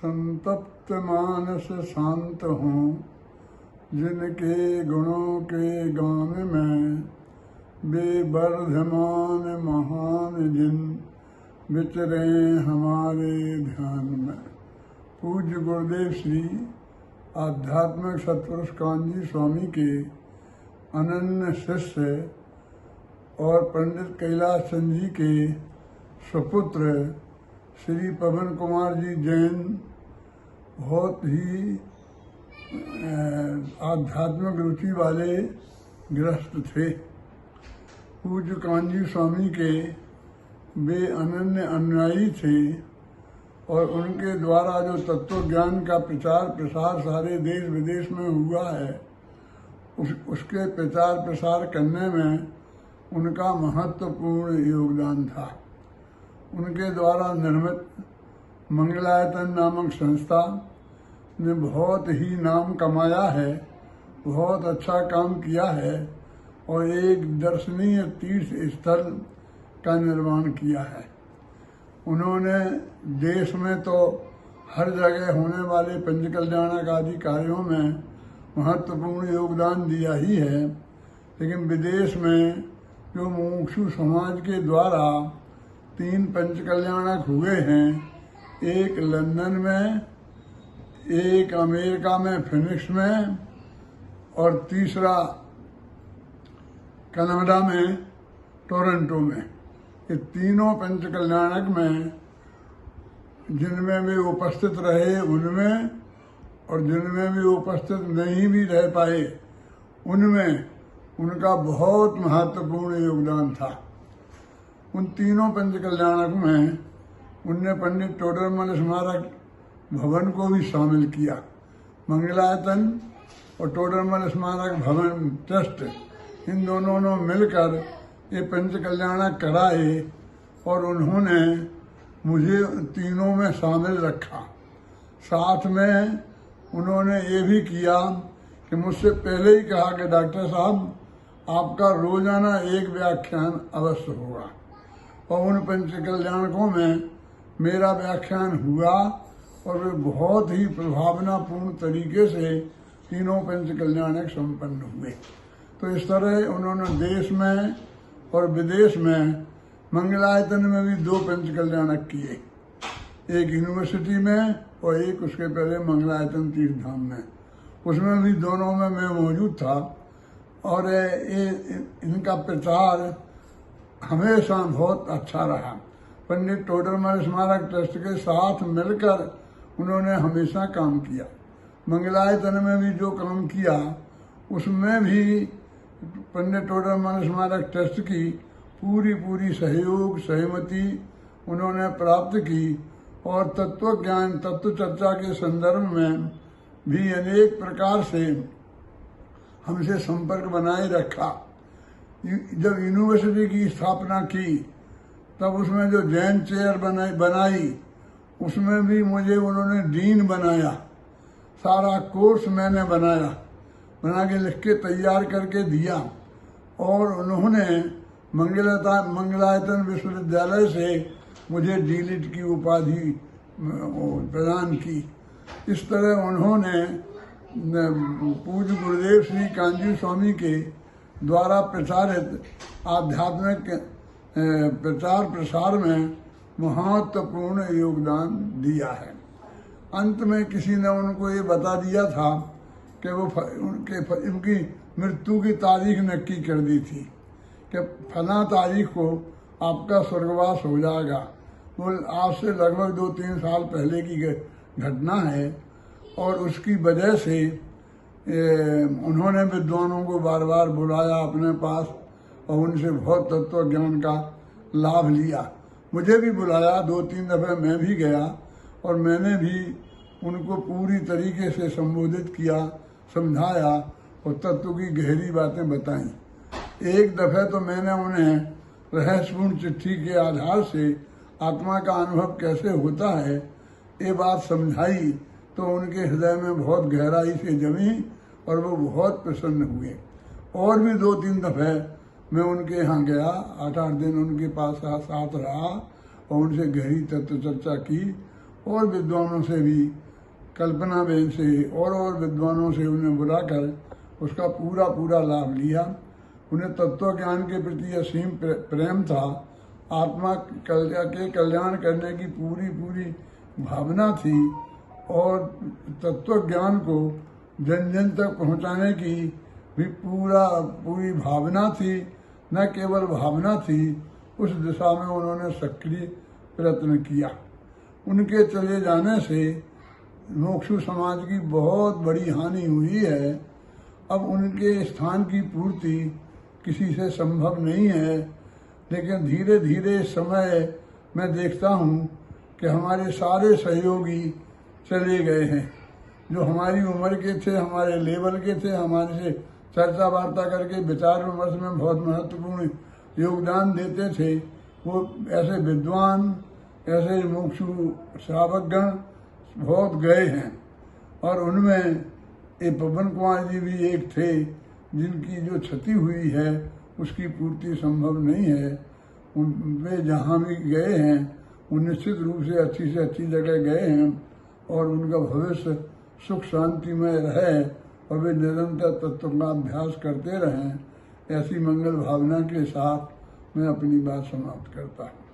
संतप्त मानस शांत हों, जिनके गुणों के गान में बेवर्धमान महान जिन विचरे हमारे ध्यान में। पूज्य गुरुदेव श्री आध्यात्मिक सतपुरुष कांजी स्वामी के अनन्य शिष्य और पंडित कैलाश चंद जी के सुपुत्र श्री पवन कुमार जी जैन बहुत ही आध्यात्मिक रुचि वाले गृहस्थ थे। पूज्य कांजी स्वामी के वे अनन्य अनुयायी थे और उनके द्वारा जो तत्व ज्ञान का प्रचार प्रसार सारे देश विदेश में हुआ है, उसके प्रचार प्रसार करने में उनका महत्वपूर्ण योगदान था। उनके द्वारा निर्मित मंगलायतन नामक संस्था ने बहुत ही नाम कमाया है, बहुत अच्छा काम किया है और एक दर्शनीय तीर्थ स्थल का निर्माण किया है। उन्होंने देश में तो हर जगह होने वाले पंच कल्याणक आदि कार्यों में महत्वपूर्ण योगदान दिया ही है, लेकिन विदेश में जो मुमुक्षु समाज के द्वारा 3 पंच कल्याणक हुए हैं, एक लंदन में, एक अमेरिका में फिनिक्स में और तीसरा कनाडा में टोरंटो में। ये तीनों पंच कल्याणक में जिनमें भी उपस्थित रहे उनमें और जिनमें भी उपस्थित नहीं भी रह पाए उनमें उनका बहुत महत्वपूर्ण योगदान था। उन तीनों पंच कल्याणक में उनने पंडित टोडरमल स्मारक भवन को भी शामिल किया। मंगलायतन और टोडरमल स्मारक भवन ट्रस्ट, इन दोनों ने मिलकर ये पंच कल्याणक कराए और उन्होंने मुझे तीनों में शामिल रखा। साथ में उन्होंने ये भी किया कि मुझसे पहले ही कहा कि डॉक्टर साहब आपका रोजाना एक व्याख्यान अवश्य होगा, और उन पंच कल्याणकों में मेरा व्याख्यान हुआ और वे बहुत ही प्रभावनापूर्ण तरीके से तीनों पंच कल्याणक संपन्न हुए। तो इस तरह उन्होंने देश में और विदेश में मंगलायतन में भी 2 पंच कल्याणक किए, एक यूनिवर्सिटी में और एक उसके पहले मंगलायतन तीर्थ धाम में। उसमें भी दोनों में मैं मौजूद था और इनका प्रचार हमेशा बहुत अच्छा रहा। पंडित टोडरमल स्मारक ट्रस्ट के साथ मिलकर उन्होंने हमेशा काम किया। मंगलायतन में भी जो काम किया उसमें भी पंडित टोडरमल स्मारक ट्रस्ट की पूरी सहयोग सहमति उन्होंने प्राप्त की और तत्व ज्ञान तत्व चर्चा के संदर्भ में भी अनेक प्रकार से हमसे संपर्क बनाए रखा। जब यूनिवर्सिटी की स्थापना की तब उसमें जो जैन चेयर बनाई उसमें भी मुझे उन्होंने डीन बनाया। सारा कोर्स मैंने बना के लिख के तैयार करके दिया और उन्होंने मंगलायतन विश्वविद्यालय से मुझे डीलिट की उपाधि प्रदान की। इस तरह उन्होंने पूज्य गुरुदेव श्री कांजी स्वामी के द्वारा प्रचारित आध्यात्मिक प्रचार प्रसार में महत्वपूर्ण योगदान दिया है। अंत में किसी ने उनको ये बता दिया था कि वो उनकी मृत्यु की तारीख नक्की कर दी थी कि फला तारीख को आपका स्वर्गवास हो जाएगा। वो आज से लगभग 2-3 साल पहले की घटना है और उसकी वजह से उन्होंने विद्वानों को बार बार बुलाया अपने पास और उनसे बहुत तत्व ज्ञान का लाभ लिया। मुझे भी बुलाया, 2-3 दफ़े मैं भी गया और मैंने भी उनको पूरी तरीके से संबोधित किया, समझाया और तत्व की गहरी बातें बताई। एक दफ़े तो मैंने उन्हें रहस्यपूर्ण चिट्ठी के आधार से आत्मा का अनुभव कैसे होता है ये बात समझाई तो उनके हृदय में बहुत गहराई से जमी और वो बहुत प्रसन्न हुए। और भी 2-3 दफ़े मैं उनके यहाँ गया, 8-8 दिन उनके पास साथ रहा और उनसे गहरी तत्व चर्चा की और विद्वानों से भी, कल्पना बेन से और विद्वानों से उन्हें बुलाकर उसका पूरा पूरा लाभ लिया। उन्हें तत्व ज्ञान के प्रति असीम प्रेम था। आत्मा के कल्याण करने की पूरी पूरी भावना थी और तत्व ज्ञान को जन जन तक पहुंचाने की भी पूरी भावना थी। न केवल भावना थी, उस दिशा में उन्होंने सक्रिय प्रयत्न किया। उनके चले जाने से मुमुक्षु समाज की बहुत बड़ी हानि हुई है। अब उनके स्थान की पूर्ति किसी से संभव नहीं है, लेकिन धीरे धीरे समय मैं देखता हूँ कि हमारे सारे सहयोगी चले गए हैं, जो हमारी उम्र के थे, हमारे लेवल के थे, हमारे से चर्चा वार्ता करके विचार विमर्श में बहुत महत्वपूर्ण योगदान देते थे। वो ऐसे विद्वान, ऐसे मुमुक्षु श्रावकगण बहुत गए हैं और उनमें ये पवन कुमार जी भी एक थे, जिनकी जो क्षति हुई है उसकी पूर्ति संभव नहीं है। वे जहाँ भी गए हैं वो निश्चित रूप से अच्छी जगह गए हैं और उनका भविष्य सुख शांति में रहे और वे निरंतर तत्व का अभ्यास करते रहें। ऐसी मंगल भावना के साथ मैं अपनी बात समाप्त करता हूँ।